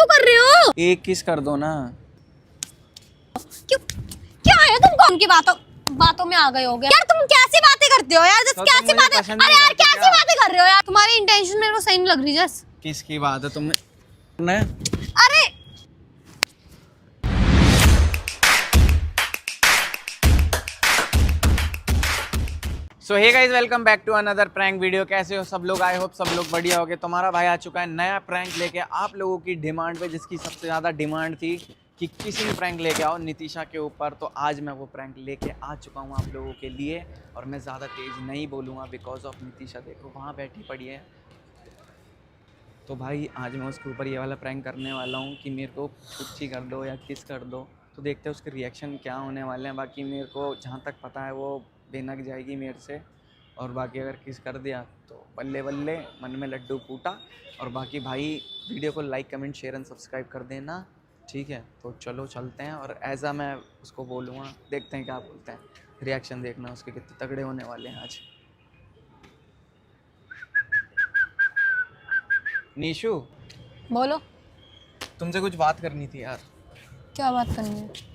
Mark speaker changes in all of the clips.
Speaker 1: क्यों कर रहे हो?
Speaker 2: एक किस कर दो ना।
Speaker 1: क्यों? क्या है तुमको? उनकी बातों में आ गए हो गया यार। तुम कैसी बातें करते हो यार? जस
Speaker 2: तो
Speaker 1: कैसी बातें, अरे यार कैसी बातें कर रहे हो यार? तुम्हारी इंटेंशन मेरे को सही नहीं लग रही जस।
Speaker 2: किसकी बात है तुमने?
Speaker 1: अरे
Speaker 2: so hey guys, welcome back to another prank video. कैसे हो सब लोग? आई होप सब लोग बढ़िया होगे। तुम्हारा भाई आ चुका है नया प्रैंक लेके आप लोगों की डिमांड पे, जिसकी सबसे ज़्यादा डिमांड थी कि किसी भी प्रैंक लेके आओ नितिशा के ऊपर। तो आज मैं वो प्रैंक लेके आ चुका हूँ आप लोगों के लिए, और मैं ज़्यादा तेज़ नहीं बोलूँगा बिकॉज ऑफ नितिशा। देखो वहाँ बैठी पड़ी है। तो भाई आज मैं उसके ऊपर ये वाला प्रैंक करने वाला हूँ कि मेरे को कुछ कर दो या किस कर दो। तो देखते हैं उसके रिएक्शन क्या होने वाले हैं। बाकी मेरे को जहाँ तक पता है वो बेनक जाएगी मेरे से, और बाकी अगर किस कर दिया तो बल्ले बल्ले, मन में लड्डू फूटा। और बाकी भाई वीडियो को like comment share and subscribe कर देना, ठीक है? तो चलो चलते हैं, और ऐसा मैं उसको बोलूँगा, देखते हैं क्या बोलते हैं। रिएक्शन देखना उसके कितने तगड़े होने वाले हैं आज। निशु,
Speaker 1: बोलो,
Speaker 2: तुमसे कुछ बात करनी थी यार।
Speaker 1: क्या बात करनी है?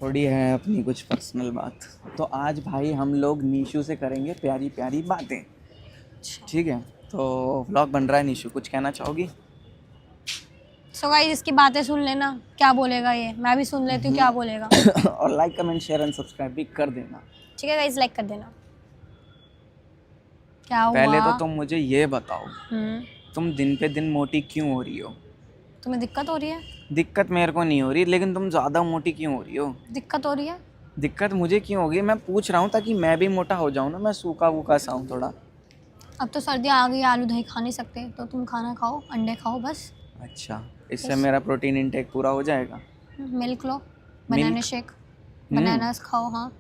Speaker 2: थोड़ी है अपनी कुछ पर्सनल बात। तो आज भाई हम लोग निशु से करेंगे प्यारी प्यारी बातें, ठीक है? तो व्लॉग बन रहा है। निशु कुछ कहना चाहोगी?
Speaker 1: सो गाइस इसकी बातें सुन लेना, क्या बोलेगा ये, मैं भी सुन लेती हूँ क्या बोलेगा।
Speaker 2: और like comment share and subscribe भी कर देना,
Speaker 1: ठीक है गाइस, लाइक कर देना। क्या हुआ?
Speaker 2: पहले तो तुम मुझे ये बताओ, तुम दिन पे दिन मोटी क्यों हो रही हो?
Speaker 1: तुम्हें दिक्कत हो रही है?
Speaker 2: दिक्कत मेरे को नहीं हो रही, लेकिन तुम ज़्यादा मोटी क्यों हो रही हो?
Speaker 1: दिक्कत हो रही है?
Speaker 2: दिक्कत मुझे क्यों होगी? मैं पूछ रहा हूँ ताकि मैं भी मोटा हो जाऊँ ना, मैं सूखा वूखा सा हूँ थोड़ा।
Speaker 1: अब तो सर्दियाँ आ गई, आलू दही खा नहीं सकते, तो तुम खाना खाओ, अंडे खाओ बस।
Speaker 2: अच्छा, इससे मेरा प्रोटीन इंटेक पूरा हो जाएगा?
Speaker 1: मिल्क लो, बनाना शेक, बनानास खाओ। हाँ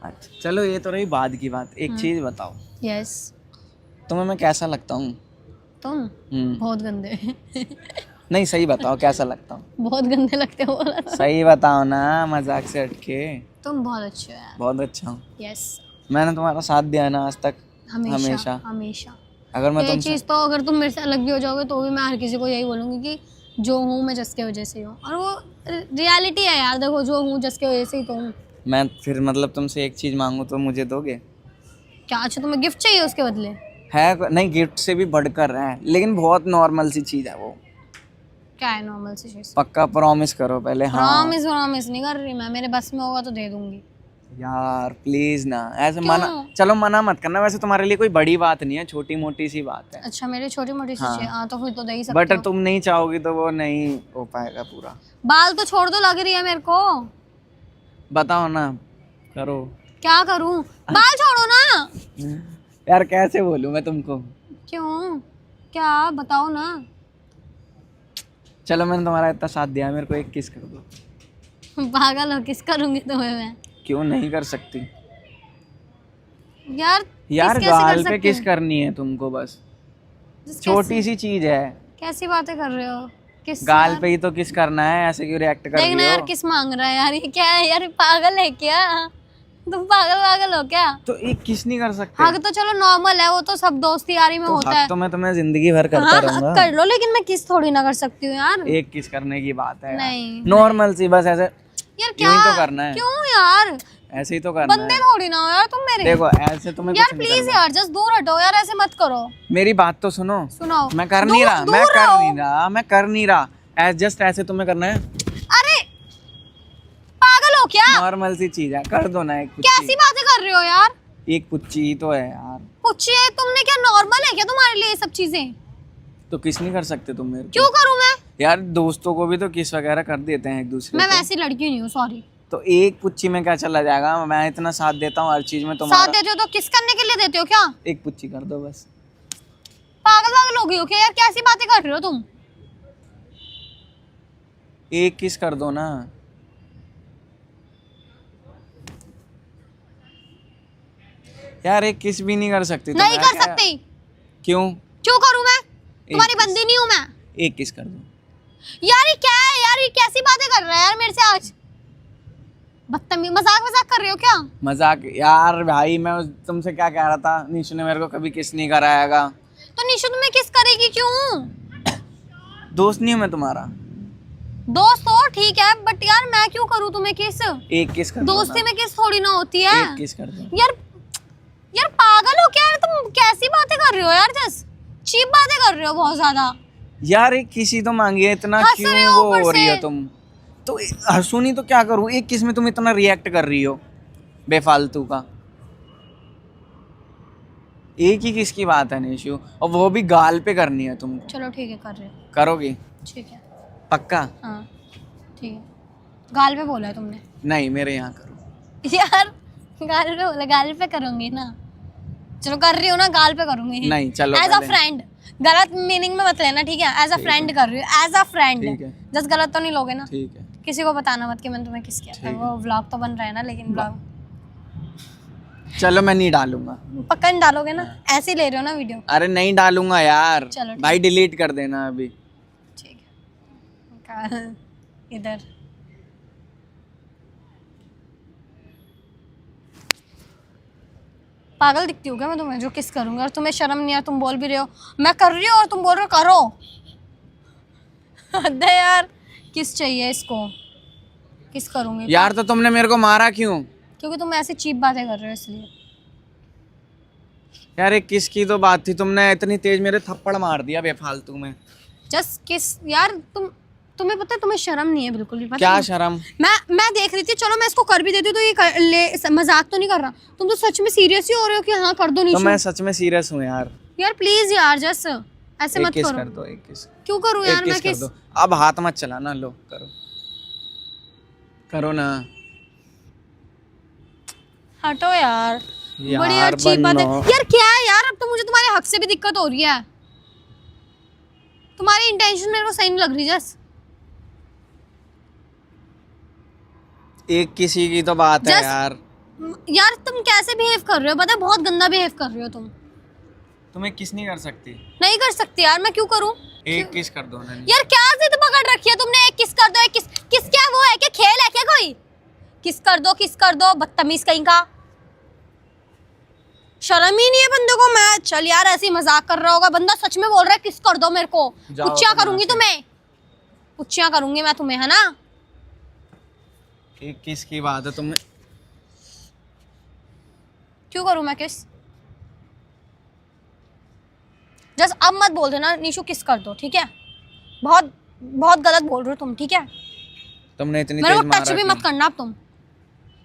Speaker 2: अच्छा चलो, ये तो रही बाद की बात। एक चीज़ बताओ,
Speaker 1: यस।
Speaker 2: तुम्हें मैं कैसा लगता हूँ?
Speaker 1: तुम बहुत गंदे।
Speaker 2: नहीं सही बताओ, कैसा लगता हूँ?
Speaker 1: बहुत गंदे लगते हो।
Speaker 2: सही बताओ ना, मजाक से हटके।
Speaker 1: तुम बहुत अच्छे हो यार।
Speaker 2: बहुत अच्छा हूँ।
Speaker 1: यस,
Speaker 2: मैंने तुम्हारा साथ दिया है ना आज तक,
Speaker 1: हमेशा हमेशा।
Speaker 2: अगर मैं
Speaker 1: ये
Speaker 2: तुमसे
Speaker 1: चीज़ तो अगर तुम मेरे से अलग भी हो जाओगे तो भी मैं हर किसी को यही बोलूँगी कि जो हूँ मैं जस के वजह से हूँ, और वो रियलिटी है यार। देखो जो हूँ जस के वजह से ही तो हूँ।
Speaker 2: मैं फिर मतलब तुमसे एक चीज़ मांगूँ तो मुझे दोगे?
Speaker 1: क्या? अच्छा तुम्हें गिफ्ट चाहिए उसके बदले?
Speaker 2: है नहीं, गिफ्ट से भी बढ़कर है, लेकिन बहुत नॉर्मल सी चीज़ है वो।
Speaker 1: क्या है नॉर्मल सी चीज़?
Speaker 2: पक्का प्रॉमिस करो पहले। हाँ
Speaker 1: प्रॉमिस नहीं कर रही मैं, मेरे बस में होगा तो दे दूंगी।
Speaker 2: यार प्लीज ना, ऐसे
Speaker 1: क्यों?
Speaker 2: मना, चलो मना मत करना। वैसे तुम्हारे लिए कोई बड़ी बात नहीं है, छोटी मोटी सी बात है।
Speaker 1: अच्छा मेरी छोटी मोटी सी चीज़, हाँ तो फिर तो दे ही सकते
Speaker 2: बट
Speaker 1: हो।
Speaker 2: तुम नहीं चाहोगी तो वो नहीं हो पाएगा पूरा।
Speaker 1: बाल तो छोड़ दो, लग रही है मेरे को।
Speaker 2: बताओ ना, करो।
Speaker 1: क्या करूं? बाल छोड़ो ना।
Speaker 2: यार कैसे बोलूं मैं तुमको?
Speaker 1: क्यों? क्या बताओ ना।
Speaker 2: चलो मैंने तुम्हारा इतना साथ दिया, मेरे को एक किस कर दो।
Speaker 1: पागल हो, किस करूंगी तुम्हें मैं?
Speaker 2: क्यों नहीं कर सकती?
Speaker 1: यार
Speaker 2: यार
Speaker 1: किस कैसे कर
Speaker 2: गाल पे
Speaker 1: सकती
Speaker 2: किस
Speaker 1: हूँ?
Speaker 2: करनी है तुमको बस,
Speaker 1: किस
Speaker 2: छोटी सी चीज है।
Speaker 1: कैसी बातें कर रहे हो? किस
Speaker 2: गाल
Speaker 1: यार?
Speaker 2: पे ही तो किस करना है, ऐसे क्यों रिएक्ट कर
Speaker 1: देखना
Speaker 2: रही
Speaker 1: यार
Speaker 2: हो?
Speaker 1: किस मांग रहा है यार, ये क्या है यार? पागल है क्या तुम? पागल हो क्या?
Speaker 2: तो एक किस नहीं कर सकते?
Speaker 1: हक तो चलो नॉर्मल है, वो तो सब दोस्ती यारी में
Speaker 2: तो
Speaker 1: होता
Speaker 2: हक
Speaker 1: है।
Speaker 2: तो मैं तुम्हें जिंदगी भर करता
Speaker 1: हाँ
Speaker 2: रहूंगा।
Speaker 1: हक कर लो, लेकिन मैं किस थोड़ी ना कर सकती हूँ यार।
Speaker 2: एक किस करने की बात है
Speaker 1: नहीं
Speaker 2: नॉर्मल सी, बस ऐसे
Speaker 1: यार।
Speaker 2: यूं
Speaker 1: क्या
Speaker 2: ही तो करना है।
Speaker 1: क्यों यार?
Speaker 2: ऐसे ही तो करना
Speaker 1: बंदे
Speaker 2: है।
Speaker 1: थोड़ी ना हो यार तुम मेरे।
Speaker 2: देखो ऐसे तुम्हें
Speaker 1: यार
Speaker 2: कुछ नहीं
Speaker 1: प्लीज
Speaker 2: करना।
Speaker 1: यार जस्ट दूर हटो यार, ऐसे मत करो।
Speaker 2: मेरी बात तो सुनो।
Speaker 1: सुनाओ।
Speaker 2: मैं कर नहीं रहा, मैं कर नहीं रहा। जस्ट ऐसे तुम्हें करना है।
Speaker 1: अरे पागल हो क्या?
Speaker 2: नॉर्मल सी चीज है, कर दो ना एक
Speaker 1: कैसी
Speaker 2: पुच्ची।
Speaker 1: बातें कर रहे हो यार?
Speaker 2: एक पुच्ची ही तो है यार।
Speaker 1: पूछिए, तुमने क्या नॉर्मल है क्या तुम्हारे लिए ये सब चीजें?
Speaker 2: तो किस नहीं कर सकते तुम मेरे को?
Speaker 1: क्यों करूं मैं?
Speaker 2: यार दोस्तों को भी तो किस वगैरह कर देते हैं एक दूसरे
Speaker 1: मैं
Speaker 2: को।
Speaker 1: वैसी लड़की नहीं हूँ, सॉरी।
Speaker 2: तो एक पुच्ची में क्या चला जाएगा? मैं इतना साथ देता हूँ हर चीज में तुम्हारा।
Speaker 1: साथ देते हो तो किस करने के लिए देते हो क्या?
Speaker 2: एक पुच्ची कर दो बस।
Speaker 1: पागल हो गई हो क्या यार? कैसी बातें कर रहे हो तुम?
Speaker 2: एक किस कर दो ना। यार एक किस भी नहीं कर सकती?
Speaker 1: नहीं कर सकती।
Speaker 2: क्यों?
Speaker 1: क्यों करूं मैं? तुम्हारी बंदी नहीं हूं मैं।
Speaker 2: एक किस कर दो
Speaker 1: यार ये क्या है यार? ये कैसी बातें कर रहा है यार मेरे से आज? बदतमीज, मजाक कर रहे हो क्या?
Speaker 2: मजाक यार भाई, मैं तुमसे क्या कह रहा था, निशु ने मेरे को कभी किस नहीं करायागा।
Speaker 1: तो निशु तुम्हें किस करेगी? क्यों?
Speaker 2: दोस्त नहीं हूँ मैं तुम्हारा।
Speaker 1: दोस्त हो ठीक है, बट यार मैं क्यों करूँ तुम्हें किस?
Speaker 2: एक किस कर दो
Speaker 1: दोस्ती
Speaker 2: ना।
Speaker 1: में किस थोड़ी ना होती है।
Speaker 2: एक किस कर दो।
Speaker 1: यार यार पागल हो क्या यार तुम? कैसी बातें कर रहे हो यार? जस्ट चीप बातें कर रहे हो बहुत ज्यादा।
Speaker 2: यार एक किसी तो मांगिए, इतना
Speaker 1: हंस
Speaker 2: क्यों
Speaker 1: रहे हो
Speaker 2: वो
Speaker 1: ऊपर
Speaker 2: हो रही हो
Speaker 1: से।
Speaker 2: तुम? तो हंसू नहीं तो क्या करूँ? एक किस में तुम इतना रिएक्ट कर रही हो बेफालतू का। एक ही किस की बात है निशु, और वो भी गाल पे करनी है तुमको।
Speaker 1: चलो ठीक है, कर रहे हो।
Speaker 2: करोगी?
Speaker 1: ठीक है।
Speaker 2: पक्का?
Speaker 1: हाँ ठीक है। गाल पे बोला है तुमने?
Speaker 2: नहीं, मेरे यहाँ करो।
Speaker 1: यार गाल पे बोला, गाल पे करूंगी ना। चलो कर रही हो ना, गाल पे करूंगी।
Speaker 2: नहीं, चलो
Speaker 1: एज अ
Speaker 2: पहले।
Speaker 1: फ्रेंड, गलत मीनिंग में मत लेना ठीक है? एज अ
Speaker 2: ठीक
Speaker 1: फ्रेंड
Speaker 2: है।
Speaker 1: कर रही हो, एज अ फ्रेंड।
Speaker 2: ठीक है।
Speaker 1: जस्ट गलत तो नहीं लोगे ना?
Speaker 2: ठीक है।
Speaker 1: किसी को बताना मत कि मैंने तुम्हें किस किया था।
Speaker 2: ठीक
Speaker 1: वो व्लॉग तो बन रहा है ना, लेकिन व्लॉग
Speaker 2: चलो मैं नहीं डालूंगा।
Speaker 1: पक्का नहीं डालोगे ना? ऐसे ही ले रहे हो ना वीडियो?
Speaker 2: अरे नहीं डालूंगा यार।
Speaker 1: चलो ठीक
Speaker 2: भाई डिलीट कर देना अभी।
Speaker 1: ठीक है। इधर पागल दिखती हूँ क्या मैं तुम्हें जो किस करूंगी? और तुम्हें शर्म नहीं है? तुम बोल भी रहे हो मैं कर रही हूँ और तुम बोल रहे हो करो। हद है यार। किस चाहिए इसको? किस करूंगी?
Speaker 2: यार तो तुमने मेरे को मारा क्यों?
Speaker 1: क्योंकि तुम ऐसी चीप बातें कर रहे हो इसलिए।
Speaker 2: यार एक किस की तो बात थी, तुमने इतनी तेज मेरे थप्पड़ मार दिया बेफालतू में।
Speaker 1: जस्ट किस यार। तुम्हें पता है तुम्हें शर्म नहीं है बिल्कुल भी? पता
Speaker 2: क्या
Speaker 1: है?
Speaker 2: शर्म?
Speaker 1: मैं देख रही थी, चलो मैं इसको कर भी देती हूँ तो मजाक तो नहीं कर रहा। तुम तो सच में सीरियस ही हो रहे हो कि हाँ कर दो
Speaker 2: तो
Speaker 1: निशु।
Speaker 2: मैं सच में सीरियस हूँ यार।
Speaker 1: यार प्लीज यार, जस्ट ऐसे
Speaker 2: एक
Speaker 1: मत
Speaker 2: किस
Speaker 1: करो।
Speaker 2: कर दो, एक किस।
Speaker 1: क्यों करूँ
Speaker 2: एक
Speaker 1: यार मैं
Speaker 2: किस कर
Speaker 1: किस?
Speaker 2: दो। अब हाथ मत चलाना, लो करो। करो ना
Speaker 1: हटो यार।
Speaker 2: यार
Speaker 1: बड़ी यार चीप बात है
Speaker 2: बन्नो।
Speaker 1: यार। क्या है यार, अब तो मुझे तुम्हारे हक से भी दिक्कत हो रही है। तुम्हारी इंटेंशन मेरे को सही नहीं लग रही। जस्ट
Speaker 2: एक किसी की तो बात है
Speaker 1: Just-
Speaker 2: यार।
Speaker 1: यार तुम कैसे बिहेव कर रहे हो? पता है बहुत गंदा बिहेव कर रहे हो तुम।
Speaker 2: तुम्हें किस नहीं कर सकती?
Speaker 1: नहीं कर सकती यार, मैं क्यों करूं?
Speaker 2: एक किस कर दो ना।
Speaker 1: यार क्या जिद पकड़ रखी है तुमने? एक किस कर दो, एक किस। किस क्या वो है क्या? खेल है क्या कोई? किस कर दो, किस कर दो, बदतमीज कहीं का। शर्म ही नहीं है बंदे को। मैं चल यार ऐसे ही मजाक कर रहा होगा, बंदा सच में बोल रहा है किस कर दो मेरे को।
Speaker 2: जाओ
Speaker 1: उच्चियां
Speaker 2: तुम
Speaker 1: करूंगी
Speaker 2: यहाँ से।
Speaker 1: तुम्हें, उच्चियां करूंगी मैं तुम्हें, है ना?
Speaker 2: एक किस की बात है तुमने।
Speaker 1: क्यों करूं मैं किस? जस्ट अब मत बोल देना निशु किस कर दो, ठीक है? बहुत बहुत गलत बोल रहे हो तुम, ठीक है?
Speaker 2: तुमने इतनी
Speaker 1: मेरे
Speaker 2: तेज
Speaker 1: को
Speaker 2: मारा
Speaker 1: टच भी
Speaker 2: क्यों?
Speaker 1: मत करना अब तुम।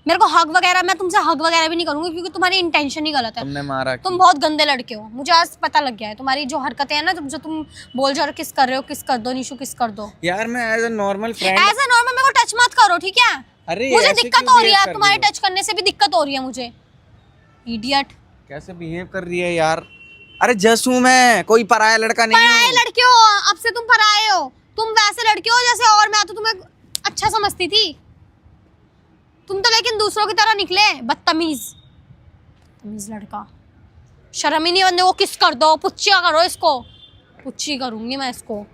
Speaker 1: मेरे को हग वगैरह, मैं तुमसे हग वगैरह भी नहीं करूंगी क्योंकि तुम्हारी इंटेंशन ही गलत है।
Speaker 2: तुमने मारा
Speaker 1: तुम
Speaker 2: क्यों?
Speaker 1: बहुत गंदे लड़के हो, मुझे आज पता लग गया है। तुम्हारी जो हरकतें हैं ना, जो तुम बोल जा रहे हो किस कर रहे हो, किस कर दो निशु, किस कर दो।
Speaker 2: यार मैं as a normal friend.
Speaker 1: As a normal मेरे को टच मत करो, ठीक है?
Speaker 2: अरे
Speaker 1: मुझे
Speaker 2: ऐसे
Speaker 1: दिक्कत
Speaker 2: क्यों
Speaker 1: हो रही
Speaker 2: behave
Speaker 1: है,
Speaker 2: कर
Speaker 1: तुम्हारे
Speaker 2: रही हो?
Speaker 1: टच करने से भी दिक्कत हो रही है मुझे। इडियट।
Speaker 2: कैसे बिहेव कर रही है यार? अरे जस हूँ मैं, कोई पराया लड़का नहीं
Speaker 1: पराए
Speaker 2: हूँ।
Speaker 1: लड़के हो, अब से तुम पराए हो। तुम वैसे लड़के हो जैसे, और मैं तो तुम्हें अच्छा समझती थी। तुम तो लेकिन दूसरों की तरह निकले, बदतमीज तमीज लड़का। शर्म ही नहीं बंदे को। किस कर दो, पुच्चिया करो इसको। पुच्ची करूंगी मैं इसको।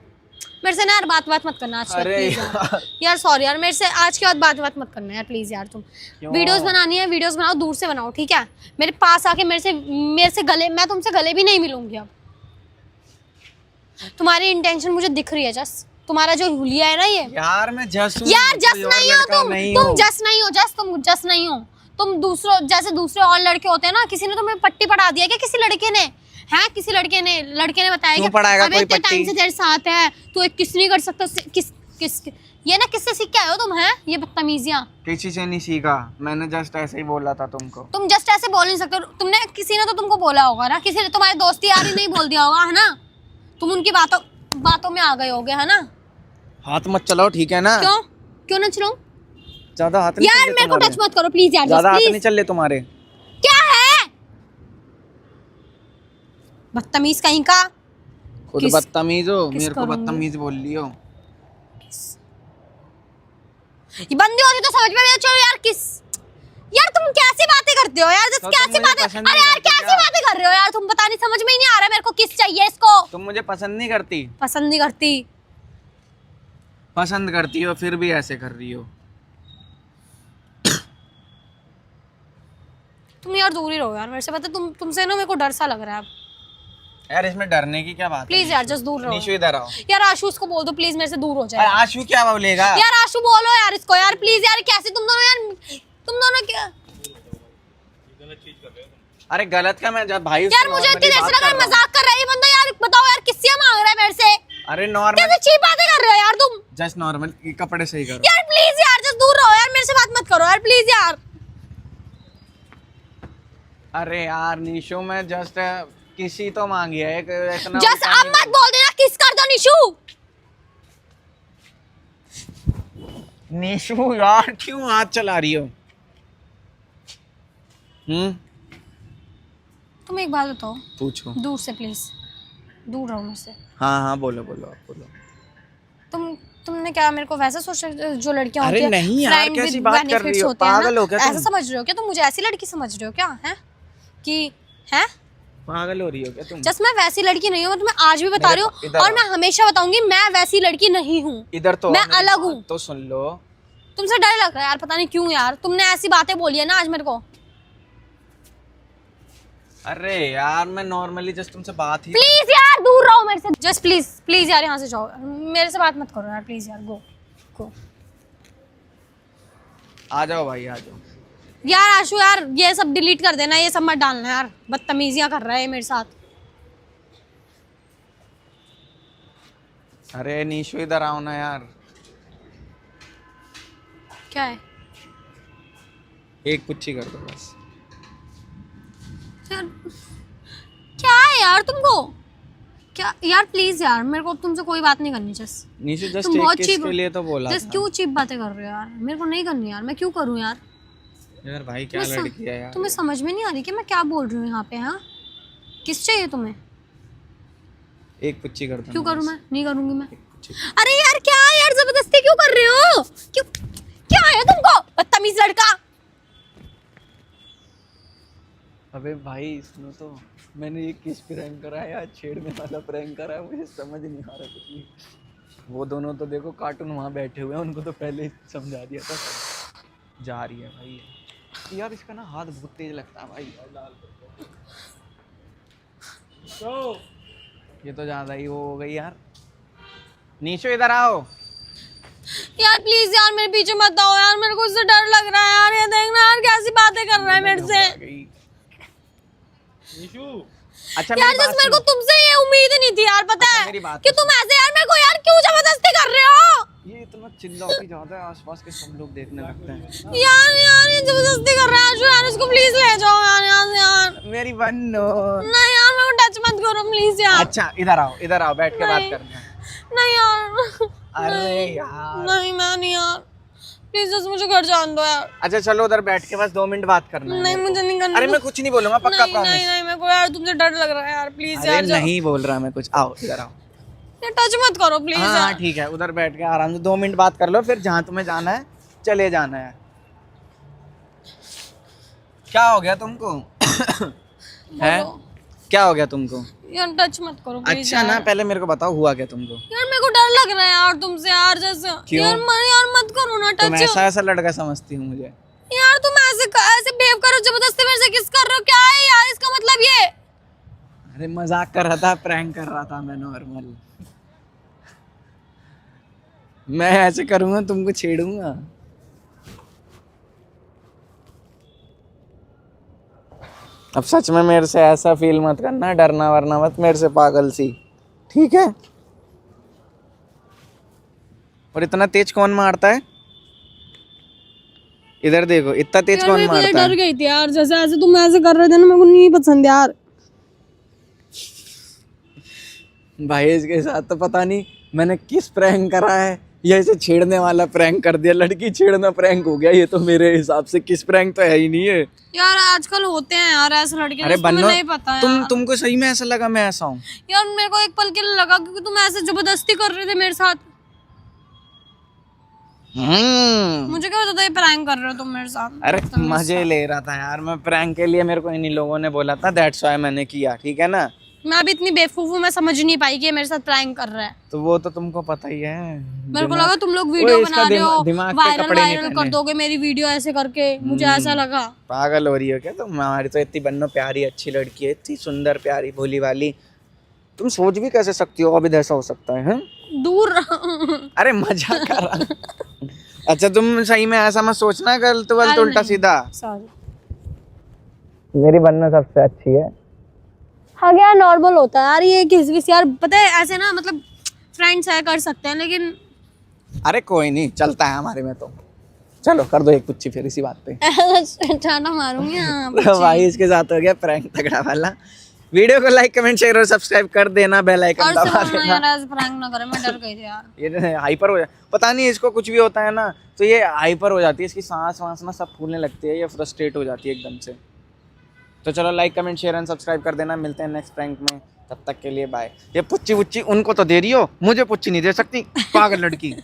Speaker 1: मेरे से ना यार बात मत करना आज के बाद,
Speaker 2: अरे
Speaker 1: प्लीज यार। यार सॉरी यार, मेरे से आज के बाद बात मत करना यार, प्लीज यार। तुम
Speaker 2: क्यों?
Speaker 1: वीडियोस बनानी है, वीडियोस बनाओ, दूर से बनाओ, ठीक है? मेरे पास आके मेरे से गले, मैं तुमसे गले भी नहीं मिलूंगी अब। तुम्हारी इंटेंशन मुझे दिख रही है। जस्ट तुम्हारा जो हुलिया है ना ये।
Speaker 2: यार मैं जस हूँ,
Speaker 1: यार जस
Speaker 2: कोई और
Speaker 1: नहीं हो
Speaker 2: लड़का
Speaker 1: तुम।
Speaker 2: नहीं
Speaker 1: तुम
Speaker 2: हूँ।
Speaker 1: जस नहीं हो, जस तुम जस नहीं हो। तुम दूसरों जैसे दूसरे और लड़के होते हैं ना, किसी ने तुम्हें पट्टी पढ़ा दिया क्या? किसी लड़के ने है? किसी लड़के ने बताया
Speaker 2: क्यों
Speaker 1: क्या?
Speaker 2: पढ़ाएगा
Speaker 1: अबे
Speaker 2: कोई
Speaker 1: इतने
Speaker 2: पट्टी?
Speaker 1: टाइम से तेरे साथ है, तू एक किस नहीं कर सकता? किस किस ये ना किससे सीख के आए हो तुम? हैं ये बदतमीजियां।
Speaker 2: किसी से नहीं सीखा, मैंने जस्ट ऐसे ही बोला था तुमको।
Speaker 1: तुम जस्ट ऐसे बोल नहीं सकते। तुमने किसी ने तो तुमको बोला होगा ना, किसी ने तुम्हारे दोस्ती यार ही नहीं बोल दिया होगा, है ना? तुम उनकी बातों में आ गए होगे, है ना?
Speaker 2: हाथ मत चलाओ, ठीक है ना?
Speaker 1: क्यों क्यों ना चलाऊं?
Speaker 2: ज्यादा हाथ नहीं
Speaker 1: यार
Speaker 2: चल
Speaker 1: मेरे को टच मत करो प्लीज यार,
Speaker 2: ज्यादा हाथ
Speaker 1: प्लीज।
Speaker 2: नहीं चल रहे तुम्हारे।
Speaker 1: क्या है बदतमीज कहीं का?
Speaker 2: खुद
Speaker 1: किस-
Speaker 2: बदतमीज हो,
Speaker 1: किस
Speaker 2: मेरे को
Speaker 1: करूंगी?
Speaker 2: बदतमीज बोल रही हो।
Speaker 1: ये बंदी होती तो समझ में भी। चलो यार किस। यार तुम कैसी बातें करते हो यार?
Speaker 2: तो तुम
Speaker 1: कैसी
Speaker 2: मुझे
Speaker 1: बातें,
Speaker 2: पसंद
Speaker 1: अरे
Speaker 2: नहीं
Speaker 1: यार
Speaker 2: करती
Speaker 1: कैसी
Speaker 2: क्या?
Speaker 1: बातें कर रहे हो यार तुम? पता नहीं, समझ में ही नहीं आ रहा मेरे को किस चाहिए इसको।
Speaker 2: तुम मुझे पसंद नहीं करती।
Speaker 1: पसंद नहीं करती।
Speaker 2: पसंद करती हो फिर भी ऐसे कर रही हो।
Speaker 1: तुम यार दूर ही रहो यार मेरे से। पता तुमसे ना मेरे को डर सा लग रहा है अब।
Speaker 2: यार इसमें डरने की क्या बात है?
Speaker 1: प्लीज यार जस्ट दूर रहो।
Speaker 2: निशु इधर आओ।
Speaker 1: यार आशु उसको बोल दो प्लीज मेरे से दूर हो जाए।
Speaker 2: अरे आशु क्या बोलेगा?
Speaker 1: यार आशु बोलो यार इसको यार प्लीज यार। कैसे तुम दोनों यार, तुम दोनों क्या
Speaker 2: अरे गलत क्या मैं जब भाई
Speaker 1: यार मुझे इतनी देर से लगा मजाक कर रहा है ये बंदा। यार बताओ यार किससे मांग रहा है मेरे से?
Speaker 2: अरे नॉर्मल
Speaker 1: कैसे चीप बातें कर रहे हो यार तुम?
Speaker 2: जस्ट नॉर्मल कपड़े सही करो
Speaker 1: यार प्लीज यार जस्ट दूर रहो यार। मेरे से बात मत करो यार प्लीज यार।
Speaker 2: अरे यार निशु मैं जस्ट किसी तो मांगी है एक इतना
Speaker 1: जस्ट अब मत बोल देना किस कर दो निशु।
Speaker 2: निशु यार क्यों हाथ चला रही हो?
Speaker 1: तुम एक बात बताओ।
Speaker 2: पूछो।
Speaker 1: दूर से प्लीज दूर रहो मुझसे।
Speaker 2: हाँ बोलो आप बोलो।
Speaker 1: तुमने क्या मेरे को वैसा सोच रहे जो लड़कियां होती
Speaker 2: अरे
Speaker 1: हैं
Speaker 2: नहीं यार
Speaker 1: friend
Speaker 2: कैसी
Speaker 1: with
Speaker 2: बात कर रही
Speaker 1: benefits
Speaker 2: हो?
Speaker 1: होते हैं
Speaker 2: पागल
Speaker 1: ना,
Speaker 2: हो क्या
Speaker 1: ऐसा
Speaker 2: तुम?
Speaker 1: समझ रहे हो क्या तुम? मुझे ऐसी लड़की समझ रहे हो क्या? है कि है
Speaker 2: पागल हो रही हो क्या तुम?
Speaker 1: जस्ट मैं वैसी लड़की नहीं हूँ। मैं तुम्हें आज भी बता रही हूँ और मैं हमेशा बताऊंगी मैं वैसी लड़की नहीं हूँ।
Speaker 2: इधर तो
Speaker 1: मैं अलग हूँ।
Speaker 2: तो सुन लो।
Speaker 1: तुमसे डर लग रहा है यार पता नहीं क्यों यार। तुमने ऐसी बातें बोली है ना आज मेरे को।
Speaker 2: अरे यार मैं नॉर्मली जस्ट तुमसे बात ही
Speaker 1: प्लीज यार दूर रहो मेरे से। जस्ट प्लीज यार यहाँ से जाओ। मेरे से बात मत करो यार प्लीज यार। गो
Speaker 2: आ जाओ भाई आ जाओ।
Speaker 1: यार आशु यार ये सब डिलीट कर देना। ये सब मत डालना यार। बदतमीजियां कर रहा है मेरे साथ।
Speaker 2: अरे निशु इधर आओ ना यार।
Speaker 1: क्या है
Speaker 2: एक पुच्ची कर दो बस।
Speaker 1: यार क्या है यार तुमको? क्या यार प्लीज यार मेरे को तुमसे कोई बात नहीं करनी। जस्ट
Speaker 2: निशु जस्ट
Speaker 1: तुम
Speaker 2: एक
Speaker 1: बहुत
Speaker 2: किस
Speaker 1: चीप
Speaker 2: के लिए तो बोला
Speaker 1: जस्ट
Speaker 2: था।
Speaker 1: क्यों चीप बातें कर रहे हो यार? मेरे को नहीं करनी यार। मैं क्यों करूं यार?
Speaker 2: यार भाई क्या लड़की है यार।
Speaker 1: तुम्हें समझ में नहीं आ रही कि मैं क्या बोल रही हूँ यहाँ पे? हाँ किस चाहिए तुम्हें?
Speaker 2: एक पुच्ची कर दो।
Speaker 1: क्यों करूँ मैं? नहीं करूंगी मैं।
Speaker 2: पुच्ची।
Speaker 1: अरे यार क्या यार जबरदस्ती क्यों कर रहे हो? क्यों क्या है तुमको बदतमीज लड़का?
Speaker 2: अबे भाई सुनो तो मैंने ये किस प्रैंक करा है यार? छेड़ने वाला प्रैंक करा है। मुझे समझ नहीं आ रहा कुछ भी। वो दोनों तो देखो कार्टून वहाँ बैठे हुए हैं। उनको तो पहले ही समझा दिया था। जा रही है भाई यार। इसका ना हाथ बहुत तेज लगता है भाई। ये तो ज्यादा ही वो हो गई यार। निशु इधर आओ।
Speaker 1: यार प्लीज यार मेरे पीछे मत आओ यार। मेरे को इससे डर लग रहा है यार। ये देखना यार कैसी बातें कर रहा है मेरे से।
Speaker 2: अच्छा
Speaker 1: यार जस्ट मेरे को तुमसे ये उम्मीद ही नहीं थी यार। पता है
Speaker 2: मेरी बात
Speaker 1: कि तुम ऐसे यार मेरे को यार क्यों जबरदस्ती कर रहे हो?
Speaker 2: ये इतना चिल्लाती ज्यादा है। आसपास के सब लोग देखने लगते हैं।
Speaker 1: यार ये जबरदस्ती कर रहा है आशु यार। इसको प्लीज ले जाओ यार यहाँ से यार।
Speaker 2: मेरी बन्नो।
Speaker 1: नहीं यार मेरे को टच मत करो प्लीज यार।
Speaker 2: अच्छा इधर आओ बैठ के बात करते हैं।
Speaker 1: नहीं यार।
Speaker 2: अरे यार
Speaker 1: नहीं मैं नहीं यार। प्लीज जस्ट मुझे घर जाने दो यार।
Speaker 2: अच्छा चलो उधर बैठ के बस 2 मिनट बात करना है।
Speaker 1: नहीं मुझे नहीं करना।
Speaker 2: अरे मैं कुछ नहीं बोलूंगा पक्का
Speaker 1: नहीं
Speaker 2: प्रॉमिस।
Speaker 1: नहीं मेरे को यार तुमसे डर लग रहा है यार। प्लीज यार
Speaker 2: अरे नहीं बोल रहा मैं कुछ। आओ इधर आओ।
Speaker 1: यार टच मत करो प्लीज
Speaker 2: हाँ
Speaker 1: यार।
Speaker 2: ठीक है उधर बैठ के आराम से 2 मिनट बात कर लो। फिर जहाँ तुम्हें जाना है चले जाना है। क्या हो गया तुमको? है क्या हो गया तुमको?
Speaker 1: यार टच मत करो प्लीज।
Speaker 2: अच्छा ना पहले मेरे को बताओ हुआ क्या तुमको?
Speaker 1: यार मेरे को डर लग रहा है यार तुमसे यार। जैसे
Speaker 2: क्यों?
Speaker 1: यार मत करो ना
Speaker 2: तुम
Speaker 1: टच।
Speaker 2: ऐसा लड़का समझती हूँ मुझे।
Speaker 1: यार तुम ऐसे बिहेव करो जबरदस्ती मेरे से किस कर रहे हो? क्या है यार इसका मतलब ये?
Speaker 2: अरे मजाक कर रहा था प्रैंक कर रहा था मैं नॉर्मल। मैं ऐसे करूंगा तुमको छेड़ूंगा। अब सच में मेरे से ऐसा फील मत करना। डरना वरना मत मेरे से पागल सी। ठीक है? और इतना तेज कौन मारता है? इधर देखो इतना तेज कौन मारता है?
Speaker 1: डर गई थी यार। जैसे ऐसे तुम ऐसे कर रहे थे ना मेरे को नहीं पसंद यार।
Speaker 2: भाई इसके साथ तो पता नहीं मैंने किस प्रैंक करा है। ये ऐसे छेड़ने वाला प्रैंक कर दिया। लड़की छेड़ना प्रैंक हो गया ये तो। मेरे हिसाब से किस प्रैंक तो है ही नहीं है
Speaker 1: यार। आजकल होते हैं यार ऐसे लड़के।
Speaker 2: अरे
Speaker 1: तुम्हें नहीं पता यार।
Speaker 2: तुमको सही में ऐसा लगा मैं ऐसा हूँ?
Speaker 1: यार मेरे को एक पल के लिए लगा क्योंकि तुम ऐसे जबरदस्ती कर रहे थे मेरे साथ। मुझे क्या पता था ये प्रैंक कर रहे हो तुम मेरे साथ।
Speaker 2: अरे मजे ले रहा था यार मैं प्रैंक के लिए। मेरे को इन्हीं लोगों ने बोला था दैट्स व्हाई मैंने किया। ठीक है ना?
Speaker 1: मैं अभी इतनी बेवकूफ हूँ मैं समझ नहीं पाई कि ये मेरे साथ प्रैंक कर रहा है।
Speaker 2: तो वो तो तुमको पता ही है।
Speaker 1: मेरे को लगा तुम लोग वीडियो बना रहे हो
Speaker 2: दिमाग के कपड़े नहीं
Speaker 1: वायरल कर
Speaker 2: पहने।
Speaker 1: दोगे मेरी वीडियो ऐसे करके। मुझे ऐसा लगा।
Speaker 2: पागल हो रही हो क्या तुम? हमारी तो इतनी बन्नो प्यारी अच्छी लड़की है। इतनी सुंदर प्यारी भोली वाली। तुम सोच भी कैसे सकती हो अभी ऐसा हो सकता है हैं?
Speaker 1: दूर रहो।
Speaker 2: अरे मजाक कर रहा। अच्छा तुम सही में ऐसा मत सोचना, गलत वलत
Speaker 1: अरे
Speaker 2: उल्टा
Speaker 1: नहीं।
Speaker 2: सीधा।
Speaker 1: सॉरी।
Speaker 2: मेरी बनना सबसे अच्छी है।
Speaker 1: हाँ यार नॉर्मल होता है यार, ये किस भी यार पता है ऐसे ना, मतलब फ्रेंड्स है कर सकते हैं लेकिन
Speaker 2: अरे कोई नहीं, चलता है हमारे में तो। चलो कर दो एक पुच्ची फिर इसी बात पे।
Speaker 1: चाटा मारूंगी। हाँ,
Speaker 2: तो भाई इसके साथ हो गया प्रैंक तगड़ा वाला। वीडियो को लाइक कमेंट शेयर और सब्सक्राइब कर देना, बेल आइकन
Speaker 1: और
Speaker 2: दबा
Speaker 1: सुनो ना
Speaker 2: देना।
Speaker 1: यार, ऐसे प्रैंक ना करें, मैं डर गई थी यार।
Speaker 2: ये हाइपर हो जाए, पता नहीं इसको कुछ भी होता है ना तो ये हाइपर हो जाती है, इसकी सांस वांस ना सब फूलने लगती है, ये फ्रस्ट्रेट हो जाती है एकदम से। तो चलो like comment share and subscribe कर देना, मिलते हैं नेक्स्ट प्रैंक में, तब तक के लिए बाय। ये पुच्ची उनको तो दे रही हो, मुझे पुच्ची नहीं दे सकती, पागल लड़की।